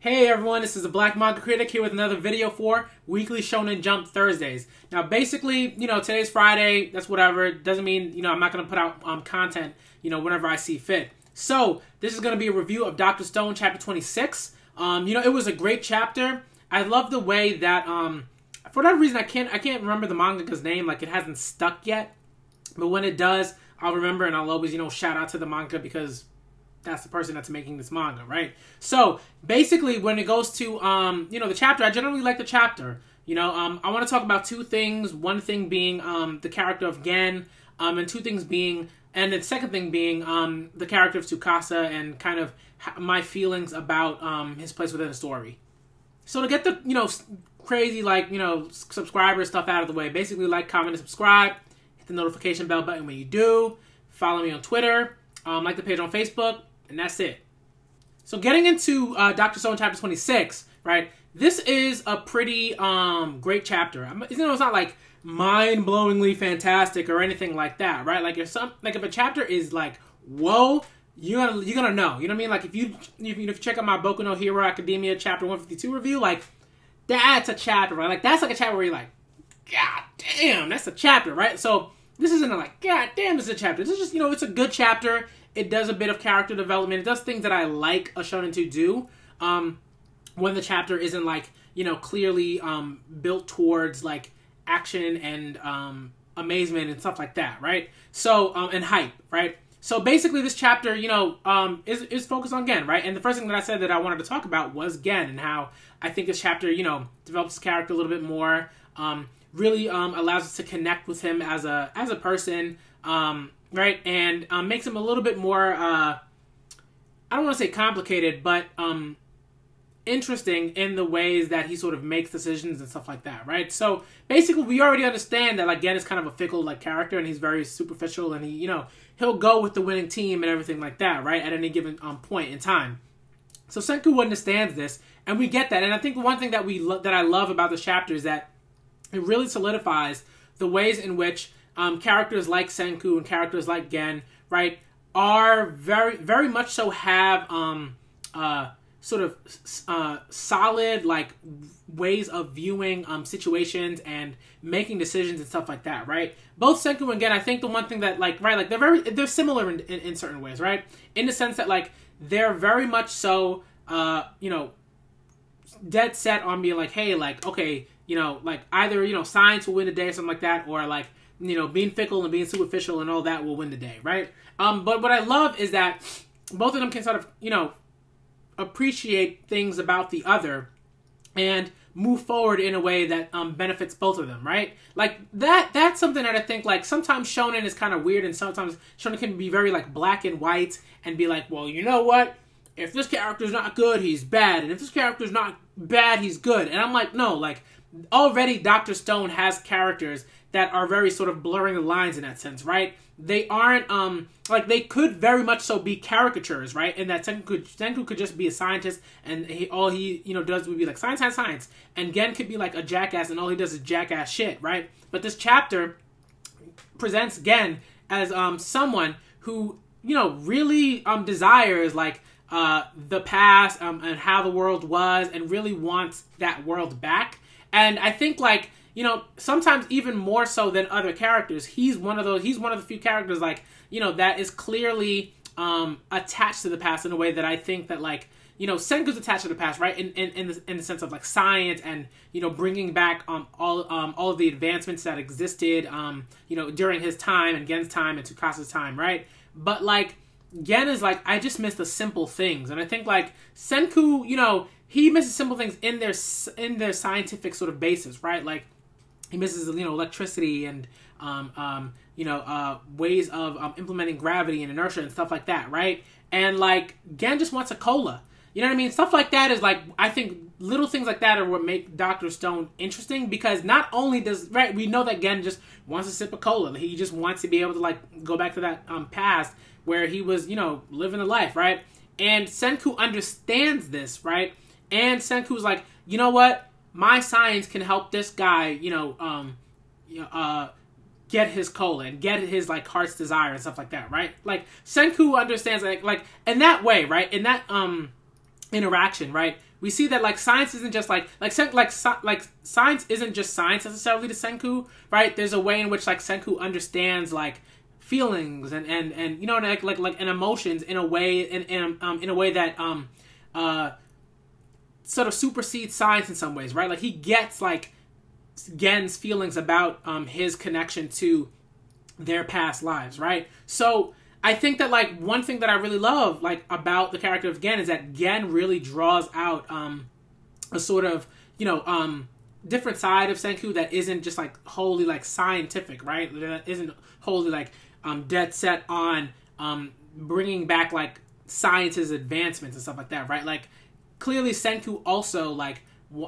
Hey everyone, this is the Black Manga Critic here with another video for Weekly Shonen Jump Thursdays. Now basically, today's Friday, that's whatever. It doesn't mean, I'm not going to put out content, whenever I see fit. So, this is going to be a review of Dr. Stone chapter 26. It was a great chapter. I love the way that, for whatever reason, I can't remember the mangaka's name, like it hasn't stuck yet. But when it does, I'll remember and I'll always, shout out to the manga because that's the person that's making this manga, right? So, basically, when it goes to, the chapter, I generally like the chapter. I want to talk about two things. One thing being the character of Gen, and two things being, and the second thing being the character of Tsukasa and kind of my feelings about his place within the story. So, to get the, crazy, subscriber stuff out of the way, basically like, comment, and subscribe. Hit the notification bell button when you do. Follow me on Twitter. Like the page on Facebook. And that's it. So getting into Dr. Stone chapter 26, right? This is a pretty great chapter. It's not like mind-blowingly fantastic or anything like that, right? Like if a chapter is like, whoa, you're gonna know. You know what I mean? Like if you check out my Boku no Hero Academia chapter 152 review, like that's a chapter, right? Like that's like a chapter where you're like, God damn, that's a chapter, right? So this isn't like, God damn, this is a chapter. This is just, it's a good chapter. It does a bit of character development. It does things that I like a shonen to do when the chapter isn't like, clearly built towards like action and amazement and stuff like that, right? So, and hype, right? So basically this chapter, is focused on Gen, right? And the first thing that I said that I wanted to talk about was Gen and how I think this chapter, develops his character a little bit more, really allows us to connect with him as a person, right, and makes him a little bit more, I don't want to say complicated, but interesting in the ways that he sort of makes decisions and stuff like that, right? So, basically, we already understand that, like, Gen is kind of a fickle, like, character, and he's very superficial, and he, he'll go with the winning team and everything like that, right, at any given point in time. So, Senku understands this, and we get that, and I think one thing that I love about this chapter is that it really solidifies the ways in which characters like Senku and characters like Gen, right, are very, very much so have sort of solid like ways of viewing situations and making decisions and stuff like that, right? Both Senku and Gen, I think the one thing that they're similar in certain ways, right? In the sense that like they're very much so dead set on being like, hey, like okay, like either science will win the day or something like that, or like being fickle and being superficial and all that will win the day, right? But what I love is that both of them can sort of, appreciate things about the other and move forward in a way that benefits both of them, right? Like, that's something that I think, like, sometimes shonen is kind of weird and sometimes shonen can be very, like, black and white and be like, well, you know what? If this character's not good, he's bad. And if this character's not bad, he's good. And I'm like, no, like, already Dr. Stone has characters that are very sort of blurring the lines in that sense, right? They aren't, they could very much so be caricatures, right? And that Senku could just be a scientist and all he does would be like science, science, science. And Gen could be like a jackass and all he does is jackass shit, right? But this chapter presents Gen as someone who, really desires like the past and how the world was and really wants that world back. And I think like, sometimes even more so than other characters, he's one of the few characters like, that is clearly attached to the past in a way that I think that like, Senku's attached to the past, right? In the sense of like science and, bringing back all of the advancements that existed, during his time and Gen's time and Tsukasa's time, right? But like, Gen is like, I just miss the simple things. And I think like Senku, he misses simple things in their scientific sort of basis, right? Like, he misses, electricity and, ways of implementing gravity and inertia and stuff like that, right? And, like, Gen just wants a cola. You know what I mean? Stuff like that is, like, I think little things like that are what make Dr. Stone interesting because not only does, right, we know that Gen just wants to sip a cola. He just wants to be able to, like, go back to that past where he was, living a life, right? And Senku understands this, right? And Senku's like, you know what? My science can help this guy, get his cola and get his like heart's desire and stuff like that, right? Like Senku understands like in that way, right? In that interaction, right? We see that like science isn't just like science isn't just science necessarily to Senku, right? There's a way in which like Senku understands like feelings and you know, like and emotions in a way in a way that sort of supersedes science in some ways, right? Like he gets like Gen's feelings about his connection to their past lives, right? So I think that like one thing that I really love like about the character of Gen is that Gen really draws out a sort of, you know, different side of Senku that isn't just like wholly like scientific, right? That isn't wholly like dead set on bringing back like science's advancements and stuff like that, right? Like clearly Senku also like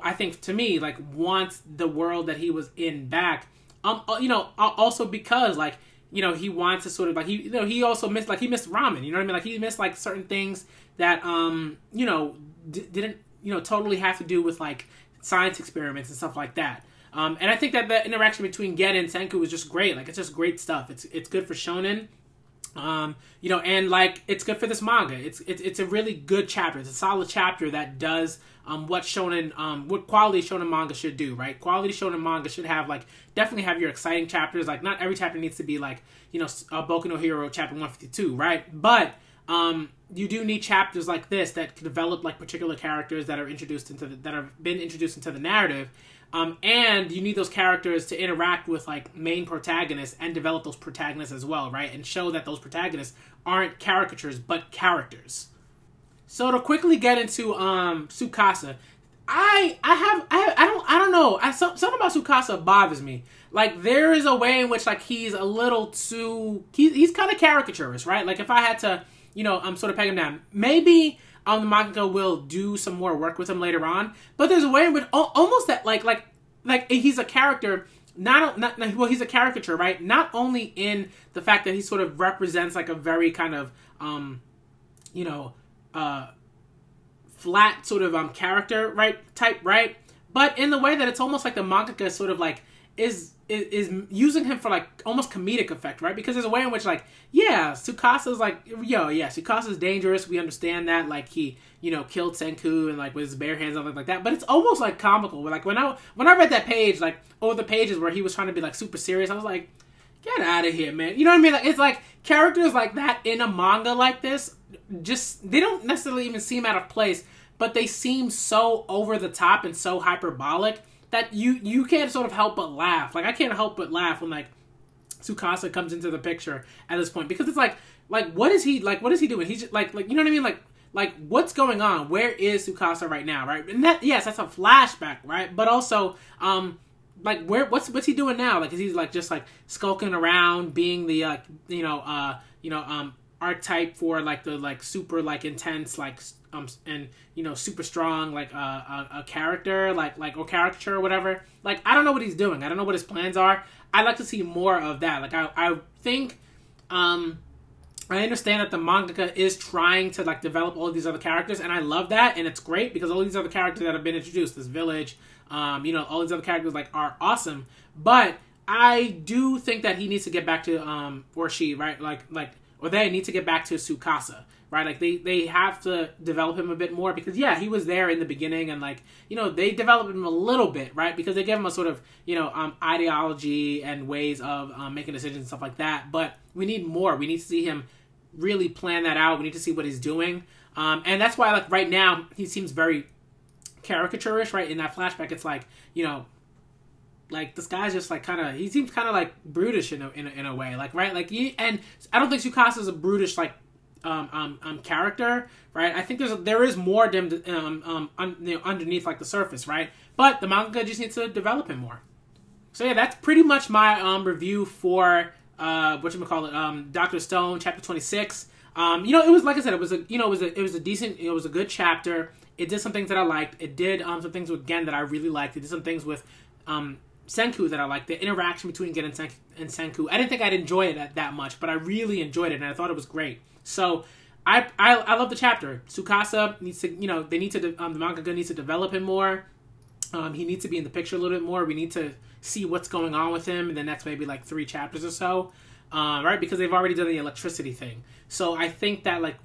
I think to me like wants the world that he was in back, you know, also because like, you know, he wants to sort of like he also missed like he missed ramen, you know what I mean? Like he missed like certain things that you know didn't, you know, totally have to do with like science experiments and stuff like that. And I think that the interaction between Gen and Senku is just great. Like it's just great stuff. It's good for shonen. You know, and like it's good for this manga. It's a really good chapter. It's a solid chapter that does what shonen what quality shonen manga should do, right? Quality shonen manga should have like definitely have your exciting chapters. Like not every chapter needs to be like, you know, Boku no Hero chapter 152, right? But you do need chapters like this that can develop like particular characters that are introduced into that have been introduced into the narrative. And you need those characters to interact with like main protagonists and develop those protagonists as well, right? And show that those protagonists aren't caricatures but characters. So to quickly get into Tsukasa, I don't know. Something about Tsukasa bothers me. Like there is a way in which like he's a little too he's kind of caricaturist, right? Like if I had to, you know, sort of peg him down, maybe the manga will do some more work with him later on, but there's a way in which almost that like he's a character, well, he's a caricature, right? Not only in the fact that he sort of represents like a very kind of you know, flat sort of character, right, type, right? But in the way that it's almost like the mangaka sort of like is using him for like almost comedic effect, right? Because there's a way in which like, yeah, Tsukasa's like, Tsukasa's dangerous. We understand that, like he, you know, killed Senku and like with his bare hands and stuff like that. But it's almost like comical. Like when I read that page, like over the pages where he was trying to be like super serious, I was like, get out of here, man. You know what I mean? Like it's like characters like that in a manga like this, just they don't necessarily even seem out of place, but they seem so over the top and so hyperbolic that you can't sort of help but laugh. Like I can't help but laugh when like Tsukasa comes into the picture at this point, because it's like what is he doing? He's just, like you know what I mean? Like what's going on? Where is Tsukasa right now? Right? And that, yes, that's a flashback, right? But also like what's he doing now? Like is he like just like skulking around, being the archetype for like the like super like intense like and you know super strong like a character like or caricature or whatever. Like I don't know what he's doing. I don't know what his plans are. I'd like to see more of that. Like I think I understand that the mangaka is trying to like develop all these other characters, and I love that, and it's great because all these other characters that have been introduced, this village, you know, all these other characters like are awesome. But I do think that he needs to get back to or she, right, or they need to get back to Tsukasa, right? Like they have to develop him a bit more, because yeah, he was there in the beginning, and like, you know, they developed him a little bit, right? Because they gave him a sort of, you know, ideology and ways of making decisions and stuff like that. But we need more. We need to see him really plan that out. We need to see what he's doing, and that's why like right now he seems very caricaturish, right? In that flashback, it's like, you know, like this guy's just like he seems kind of like brutish in a way, like, right? Like and I don't think Tsukasa is a brutish like character, right? I think there is more underneath like the surface, right? But the manga just needs to develop him more. So yeah, that's pretty much my review for Dr. Stone chapter 26. You know, it was, like I said, it was a good chapter. It did some things that I liked. It did some things with Gen that I really liked. It did some things with Senku that I liked. The interaction between Gen and Senku. I didn't think I'd enjoy it that much, but I really enjoyed it, and I thought it was great. So I love the chapter. Tsukasa needs to, you know, the mangaka needs to develop him more. He needs to be in the picture a little bit more. We need to see what's going on with him in the next maybe like 3 chapters or so. right? Because they've already done the electricity thing. So I think that like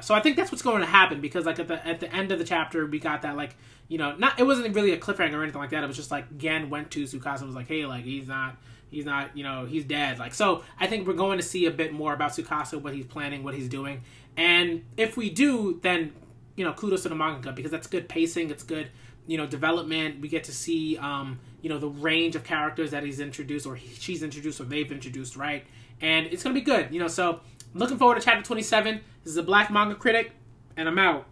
so I think that's what's going to happen, because like at the end of the chapter we got that, like, you know, it wasn't really a cliffhanger or anything like that. It was just like Gen went to Tsukasa and was like, hey, like he's not, you know, he's dead. Like, so I think we're going to see a bit more about Tsukasa, what he's planning, what he's doing. And if we do, then, you know, kudos to the manga, because that's good pacing, it's good, you know, development. We get to see, you know, the range of characters that he's introduced, or she's introduced, or they've introduced, right? And it's going to be good, you know, so looking forward to chapter 27. This is a Black Manga Critic, and I'm out.